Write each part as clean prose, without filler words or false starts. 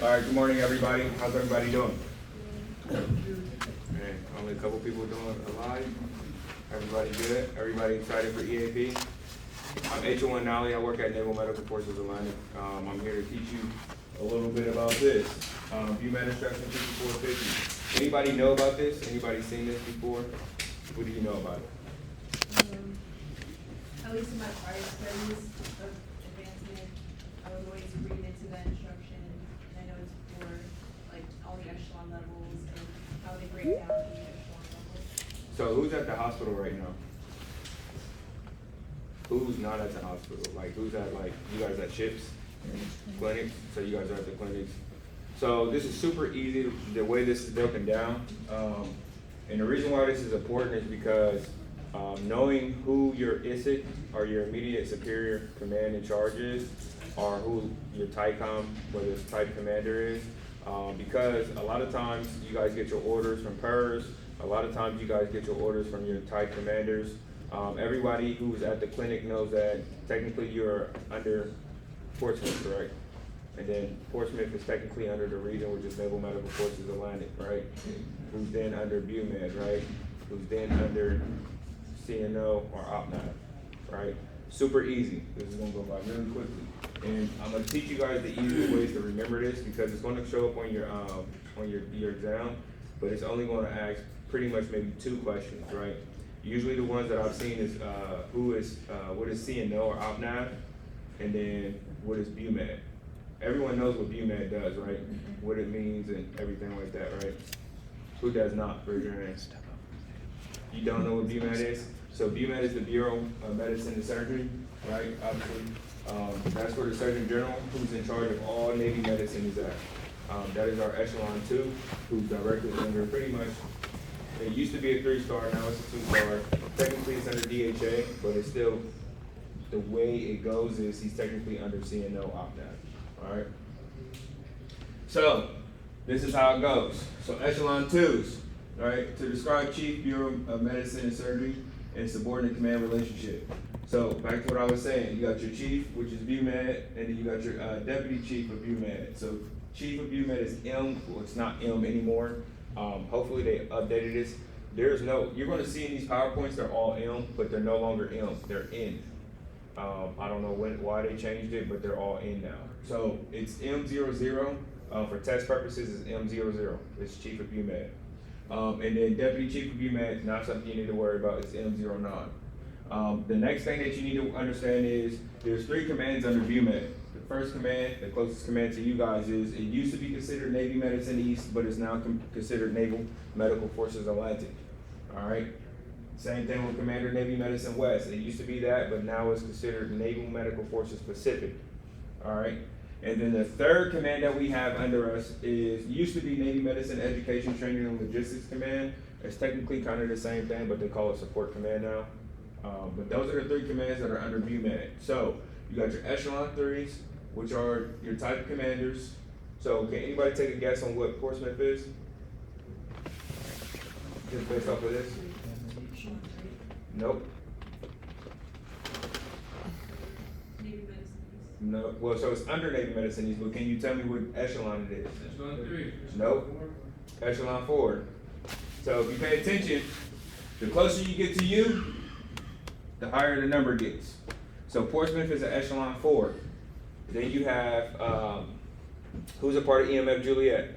All right, good morning, everybody. How's everybody doing? Man, only a couple people doing alive. Everybody good? Everybody excited for EAP? I'm H1 Nally. I work at Naval Medical Forces Atlantic. I'm here to teach you a little bit about this. Bumed Instruction 5450. Anybody know about this? Anybody seen this before? What do you know about it? At least in my prior studies of advancement, I was always reading into that instruction, and I know it's for like all the echelon levels and how they break down the echelon levels. So who's at the hospital right now? Who's not at the hospital? Like who's at, like, you guys at ships? Clinics? So you guys are at the clinics. So this is super easy, the way this is broken down. And the reason why this is important is because knowing who your ISIC or your immediate superior command in charge is, or who your TICOM, whether it's type commander is, because a lot of times you guys get your orders from PERS, a lot of times you guys get your orders from your type commanders. Everybody who's at the clinic knows that technically you're under Portsmouth, correct? And then Portsmouth is technically under the region, which is Naval Medical Forces Atlantic, right? Who's then under Bumed, right? Who's then under CNO or OPNAV, right? Super easy. This is gonna go by really quickly. And I'm gonna teach you guys the easiest ways to remember this because it's gonna show up on your exam, but it's only gonna ask pretty much maybe 2 questions, right? Usually the ones that I've seen is what is CNO or OPNAV, and then what is Bumed. Everyone knows what Bumed does, right? What it means and everything like that, right? Who does not? Raise your hand. You don't know what Bumed is? So Bumed is the Bureau of Medicine and Surgery, right? Obviously, that's where the Surgeon General, who's in charge of all Navy medicine, is at. That is our Echelon 2, who's directly under pretty much. It used to be a 3-star, now it's a 2-star. Technically it's under DHA, but it's still, the way it goes is he's technically under CNO OPNAV, all right? So, this is how it goes. So Echelon 2s, all right, to describe Chief Bureau of Medicine and Surgery and subordinate command relationship. So, back to what I was saying, you got your chief, which is Bumed, and then you got your deputy chief of Bumed. So, chief of Bumed is M, well, it's not M anymore. Hopefully they updated this. You're gonna see in these PowerPoints, they're all M, but they're no longer M, they're N. I don't know why they changed it, but they're all in now. So it's M00, for test purposes is M00, it's Chief of Bumed. And then Deputy Chief of Bumed, not something you need to worry about, it's M09. The next thing that you need to understand is there's 3 commands under Bumed. The first command, the closest command to you guys is, it used to be considered Navy Medicine East, but it's now considered Naval Medical Forces Atlantic, all right? Same thing with Commander Navy Medicine West. It used to be that, but now it's considered Naval Medical Forces Pacific, all right? And then the third command that we have under us used to be Navy Medicine Education, Training, and Logistics Command. It's technically kind of the same thing, but they call it Support Command now. But those are the 3 commands that are under Bumed. So you got your Echelon 3s, which are your type commanders. So can anybody take a guess on what Portsmouth is? Just based off of this? Nope. Navy medicine. No. Well, so it's under Navy Medicine East, but can you tell me what echelon it is? Echelon 3. Nope. Echelon 4. So if you pay attention, the closer you get to you, the higher the number gets. So Portsmouth is an Echelon 4. Then you have, who's a part of EMF Juliet?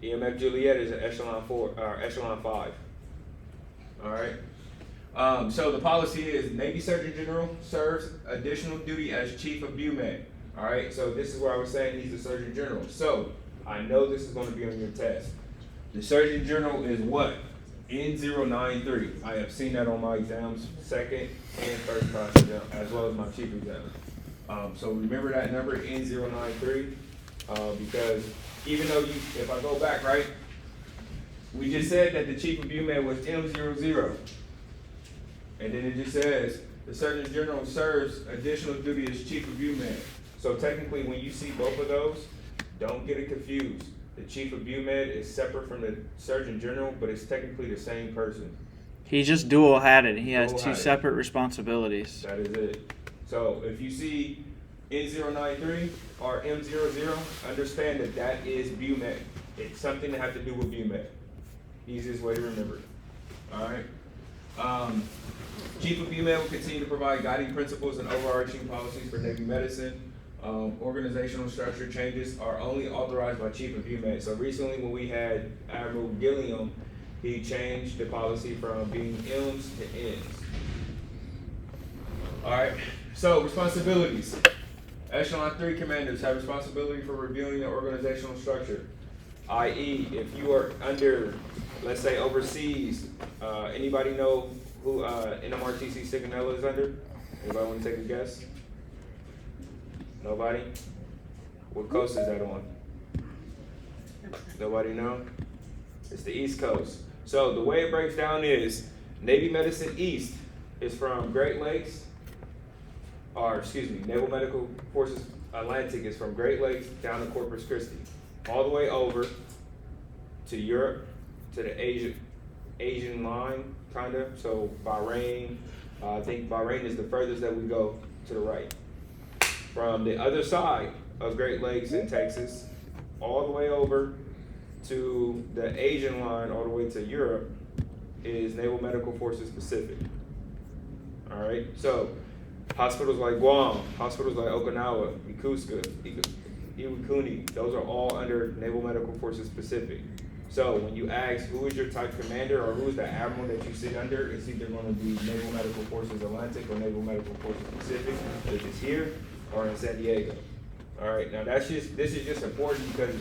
EMF Juliet is an Echelon 4, or Echelon 5. All right. So the policy is Navy Surgeon General serves additional duty as Chief of Bumed. All right. So this is where I was saying he's the Surgeon General. So I know this is going to be on your test. The Surgeon General is what? N093. I have seen that on my exams, second and first class exam, as well as my chief exam. So remember that number, N093, because even though if I go back, right, we just said that the Chief of Bumed was M00. And then it just says, the Surgeon General serves additional duty as Chief of Bumed. So technically, when you see both of those, don't get it confused. The Chief of Bumed is separate from the Surgeon General, but it's technically the same person. He just dual-hatted. He has 2 Dual-hatted. separate responsibilities. That is it. So if you see N093 or M00, understand that that is Bumed. It's something that has to do with Bumed. Easiest way to remember it. All right. Chief of Bumed will continue to provide guiding principles and overarching policies for Navy medicine. Organizational structure changes are only authorized by Chief of Bumed. So recently when we had Admiral Gilliam, he changed the policy from being M's to N's. All right, so responsibilities. Echelon 3 commanders have responsibility for reviewing the organizational structure, i.e. if you are under, let's say overseas, anybody know who NMRTC Sigonella is under? Anybody want to take a guess? Nobody? What coast is that on? Nobody know? It's the East Coast. So the way it breaks down is Navy Medicine East is from Great Lakes, or excuse me, Naval Medical Forces Atlantic is from Great Lakes down to Corpus Christi, all the way over to Europe, to the Asian line, kinda. So Bahrain, I think Bahrain is the furthest that we go to the right. From the other side of Great Lakes in Texas, all the way over to the Asian line, all the way to Europe, is Naval Medical Forces Pacific. All right, so hospitals like Guam, hospitals like Okinawa, Yokosuka, Iwakuni, those are all under Naval Medical Forces Pacific. So when you ask who is your type commander or who is the admiral that you sit under, it's either going to be Naval Medical Forces Atlantic or Naval Medical Forces Pacific, if it's here or in San Diego. All right, now this is just important because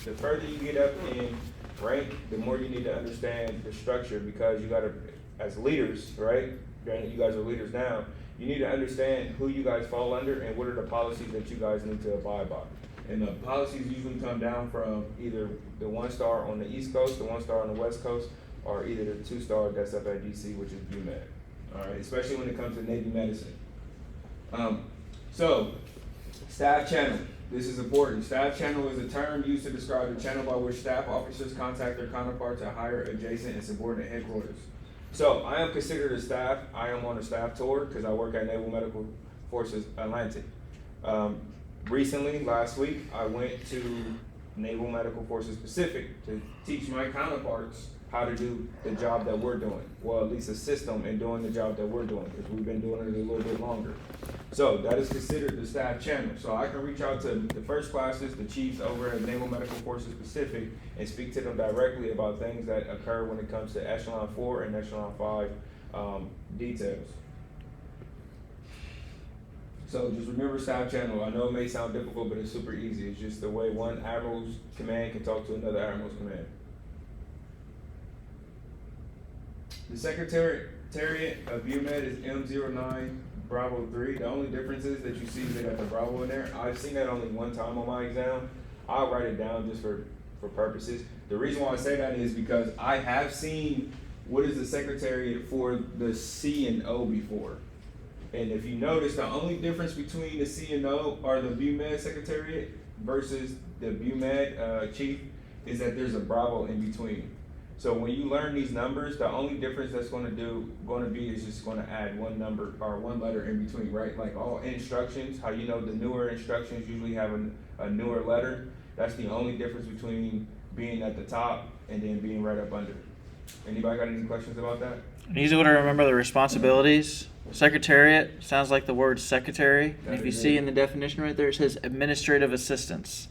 the further you get up in rank, the more you need to understand the structure, because you got to, as leaders, right? Granted, you guys are leaders now. You need to understand who you guys fall under and what are the policies that you guys need to abide by. And the policies usually come down from either the 1-star on the East Coast, the 1-star on the West Coast, or either the 2-star that's up at DC, which is BUMED. All right, especially when it comes to Navy medicine. So, staff channel. This is important. Staff channel is a term used to describe the channel by which staff officers contact their counterparts at higher, adjacent, and subordinate headquarters. So, I am considered a staff. I am on a staff tour because I work at Naval Medical Forces Atlantic. Recently, last week, I went to Naval Medical Forces Pacific to teach my counterparts how to do the job that we're doing. Well, at least assist them in doing the job that we're doing, because we've been doing it a little bit longer. So that is considered the staff channel. So I can reach out to the first classes, the chiefs over at Naval Medical Forces Pacific, and speak to them directly about things that occur when it comes to Echelon 4 and Echelon 5 details. So just remember staff channel. I know it may sound difficult, but it's super easy. It's just the way one admiral's command can talk to another admiral's command. The Secretariat of BUMED is M09 Bravo 3. The only difference is that you see they got the Bravo in there. I've seen that only one time on my exam. I'll write it down just for purposes. The reason why I say that is because I have seen what is the Secretariat for the C and O before. And if you notice, the only difference between the C and O or the BUMED Secretariat versus the BUMED Chief is that there's a Bravo in between. So when you learn these numbers, the only difference that's going to be is just going to add one number or one letter in between, right? Like all instructions, how you know the newer instructions usually have a newer letter. That's the only difference between being at the top and then being right up under. Anybody got any questions about that? An easy way to remember the responsibilities. Secretariat sounds like the word secretary. And if you see in the definition right there, it says administrative assistance,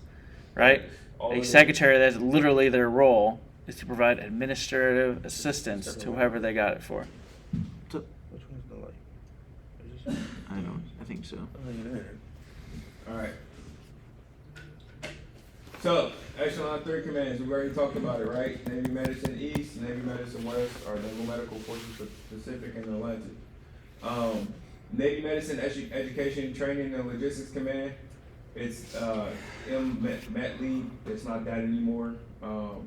right? A secretary, that's literally their role, is to provide administrative assistance to whoever they got it for. Which one's the light? I think so. All right. So, Echelon 3 commands, we've already talked about it, right? Navy Medicine East, Navy Medicine West, or Naval Medical Forces Pacific and Atlantic. Navy Medicine Education, Training, and Logistics Command, it's Met Lead, it's not that anymore.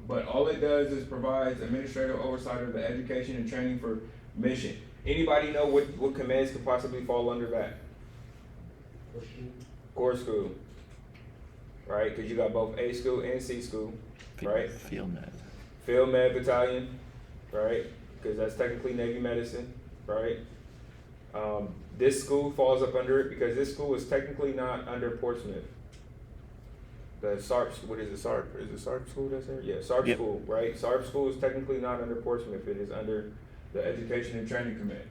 But all it does is provides administrative oversight of the education and training for mission. Anybody know what commands could possibly fall under that? Corps School. Right, because you got both A school and C school, right? Field Med. Field Med Battalion, right? Because that's technically Navy Medicine, right? This school falls up under it because this school is technically not under Portsmouth. The SARP, what is it, SARP? Is it SARP school that's there? Yeah, SARP Yep. school, right? SARP school is technically not under Portsmouth. It is under the Education and Training Command,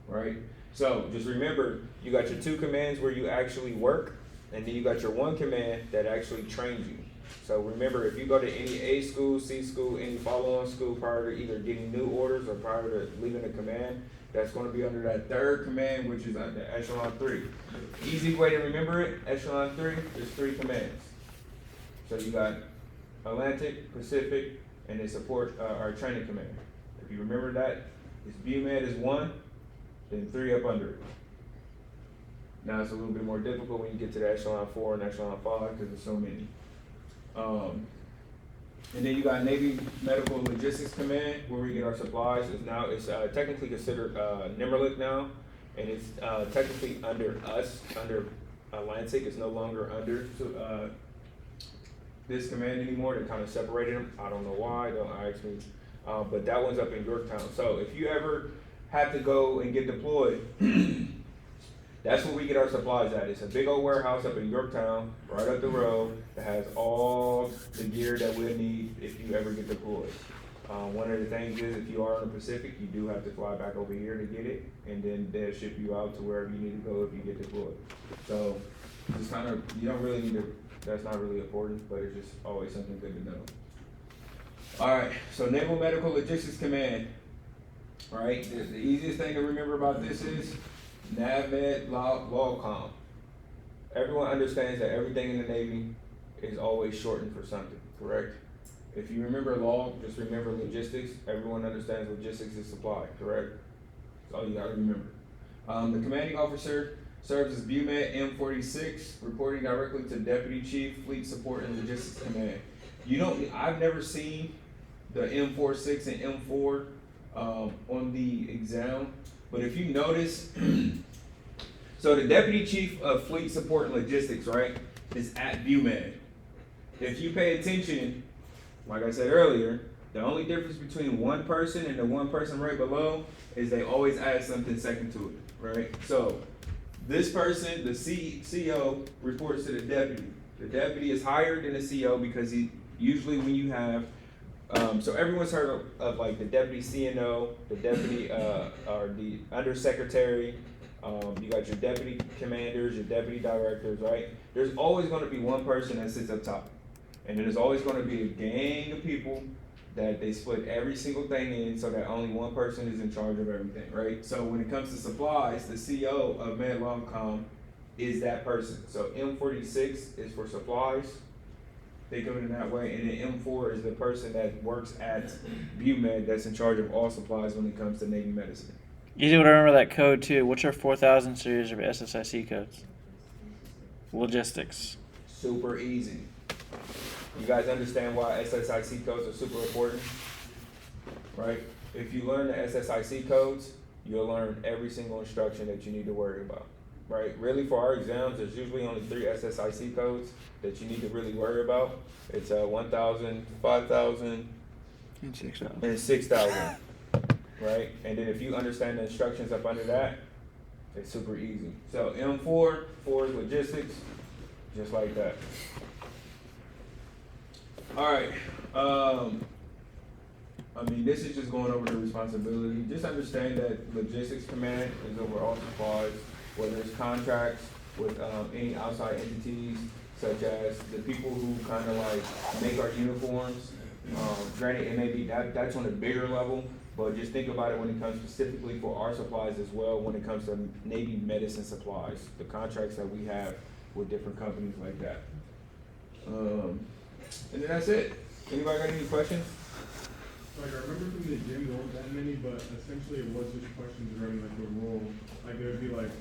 right? So just remember, you got your two commands where you actually work, and then you got your one command that actually trains you. So remember, if you go to any A school, C school, any follow-on school prior to either getting new orders or prior to leaving the command, that's gonna be under that third command, which is under Echelon 3. Easy way to remember it, Echelon 3, there's 3 commands. So you got Atlantic, Pacific, and they support our training command. If you remember that, it's BUMED is 1, then 3 up under it. Now it's a little bit more difficult when you get to the Echelon 4 and Echelon 5 because there's so many. And then you got Navy Medical Logistics Command, where we get our supplies. It's technically considered NIMRLIC now, and it's technically under us, under Atlantic. It's no longer under this command anymore. They kind of separated them. I don't know why. Don't ask me. But that one's up in Yorktown. So if you ever have to go and get deployed, that's where we get our supplies at. It's a big old warehouse up in Yorktown, right up the road, that has all the gear that we'll need if you ever get deployed. One of the things is if you are in the Pacific, you do have to fly back over here to get it, and then they'll ship you out to wherever you need to go if you get deployed. So just kind of, you don't really need to, that's not really important, but it's just always something good to know. All right, so Naval Medical Logistics Command. All right, the easiest thing to remember about this is NAVMED LOGCOM. Everyone understands that everything in the Navy is always shortened for something, correct? If you remember log, just remember logistics. Everyone understands logistics is supply, correct? That's all you gotta remember. The commanding officer serves as BUMED M46, reporting directly to Deputy Chief, Fleet Support and Logistics Command. I've never seen the M46 and M4 on the exam, but if you notice, so the Deputy Chief of Fleet Support and Logistics, right, is at BUMED. If you pay attention, like I said earlier, the only difference between one person and the one person right below is they always add something second to it, right? So this person, the CO, reports to the deputy. The deputy is higher than the CO because he usually when you have so everyone's heard of like the deputy CNO, the deputy or the undersecretary. You got your deputy commanders, your deputy directors, right? There's always going to be one person that sits up top, and there's always going to be a gang of people that they split every single thing in so that only one person is in charge of everything, right? So when it comes to supplies, the CO of MedLongCom is that person. So M46 is for supplies. Think of it in that way. And then M4 is the person that works at BUMED that's in charge of all supplies when it comes to Navy medicine. Easy to remember that code too. What's our 4000 series of SSIC codes? Logistics. Super easy. You guys understand why SSIC codes are super important, right? If you learn the SSIC codes, you'll learn every single instruction that you need to worry about, right? Really, for our exams, there's usually only 3 SSIC codes that you need to really worry about. It's 1,000, 5,000, And 6000. and 6,000, right? And then if you understand the instructions up under that, it's super easy. So M4, 4 is logistics, just like that. All right, this is just going over the responsibility. Just understand that logistics command is over all supplies, whether it's contracts with any outside entities, such as the people who kind of like make our uniforms. Granted, it may be that's on a bigger level, but just think about it when it comes specifically for our supplies as well. When it comes to Navy medicine supplies, the contracts that we have with different companies like that. And then that's it. Anybody got any questions? Like, I remember from the gym, there weren't that many, but essentially it was just questions regarding like the role. Like, there would be like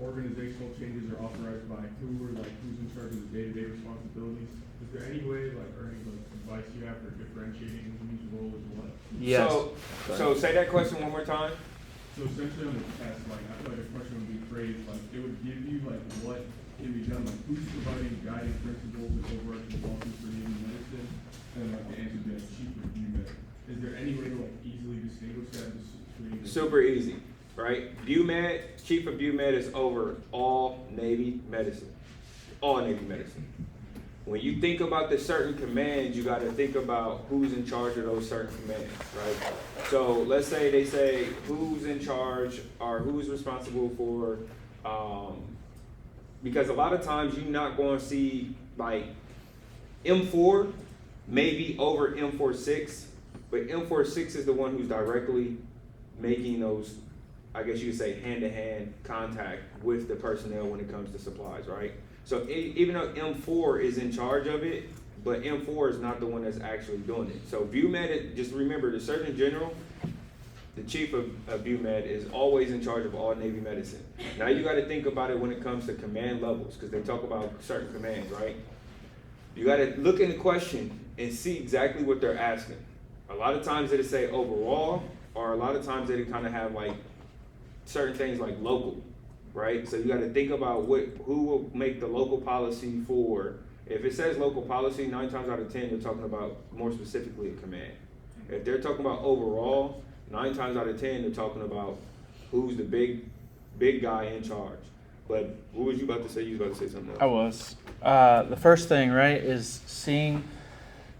organizational changes are authorized by who, or like who's in charge of the day-to-day responsibilities. Is there any way, like, or any like advice you have for differentiating whose role is what? Yes. So say that question one more time. So essentially on the test, like, I feel like a question would be phrased, like, it would give you like what can be done, like who's providing guiding principles and overarching policies for Navy medicine, and like the answer would be like chief of BUMED. Is there any way to like easily distinguish that between? Super easy, right? BUMED, chief of BUMED is over all Navy medicine. All Navy medicine. When you think about the certain commands, you got to think about who's in charge of those certain commands, right? So let's say they say who's in charge or who's responsible for, because a lot of times you're not going to see like M4 maybe over M46, but M46 is the one who's directly making those, I guess you could say, hand-to-hand contact with the personnel when it comes to supplies, right? So even though M4 is in charge of it, but M4 is not the one that's actually doing it. So BUMED, just remember, the Surgeon General, the chief of BUMED, is always in charge of all Navy medicine. Now you got to think about it when it comes to command levels, because they talk about certain commands, right? You got to look in the question and see exactly what they're asking. A lot of times it'll say overall, or a lot of times it'll kind of have like certain things like local, right? So you got to think about who will make the local policy for. If it says local policy, 9 times out of 10, they're talking about more specifically a command. If they're talking about overall, 9 times out of 10, they're talking about who's the big guy in charge. But what was you about to say? You was about to say something else. I was. The first thing, right, is seeing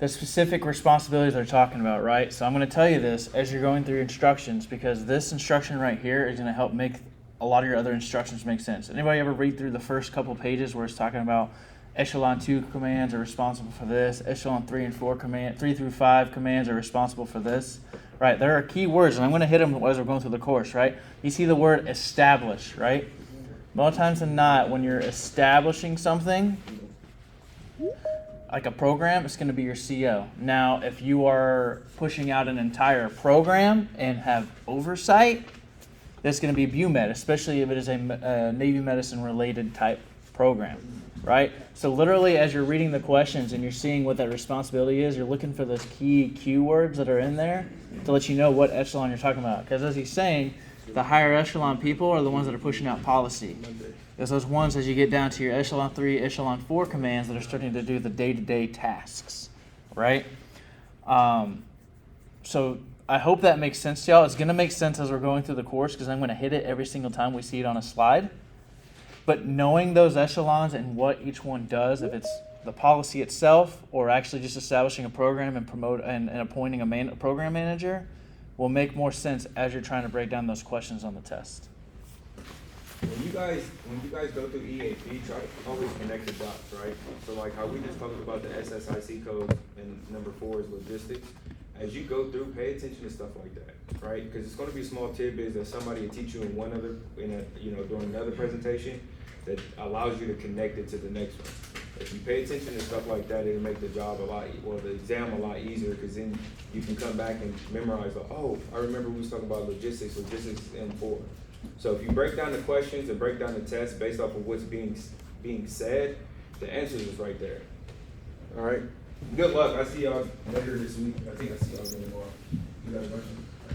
the specific responsibilities they're talking about, right? So I'm going to tell you this as you're going through your instructions, because this instruction right here is going to help make a lot of your other instructions make sense. Anybody ever read through the first couple pages where it's talking about Echelon 2 commands are responsible for this, Echelon 3 and 4 3 through 5 commands are responsible for this, right? There are key words, and I'm going to hit them as we're going through the course, right? You see the word establish, right? More times than not, when you're establishing something, like a program, it's going to be your CO. Now, if you are pushing out an entire program and have oversight, that's going to be BUMED, especially if it is a Navy medicine related type program, right? So literally, as you're reading the questions and you're seeing what that responsibility is, you're looking for those key keywords that are in there to let you know what echelon you're talking about. Because as he's saying, the higher echelon people are the ones that are pushing out policy. There's those ones as you get down to your Echelon 3, Echelon 4 commands that are starting to do the day-to-day tasks, right? So I hope that makes sense to y'all. It's going to make sense as we're going through the course because I'm going to hit it every single time we see it on a slide. But knowing those echelons and what each one does, if it's the policy itself or actually just establishing a program and appointing a program manager, will make more sense as you're trying to break down those questions on the test. When you guys go through EAP, try to always connect the dots, right? So like how we just talked about the SSIC code and number 4 is logistics. As you go through, pay attention to stuff like that, right? Because it's going to be small tidbits that somebody will teach you during another presentation that allows you to connect it to the next one. If you pay attention to stuff like that, it'll make the job the exam a lot easier, because then you can come back and memorize, I remember we was talking about logistics M4. So if you break down the questions and break down the test based off of what's being said, the answers is right there. All right. Good luck. I see y'all later this week. I think I see y'all tomorrow. You got a question?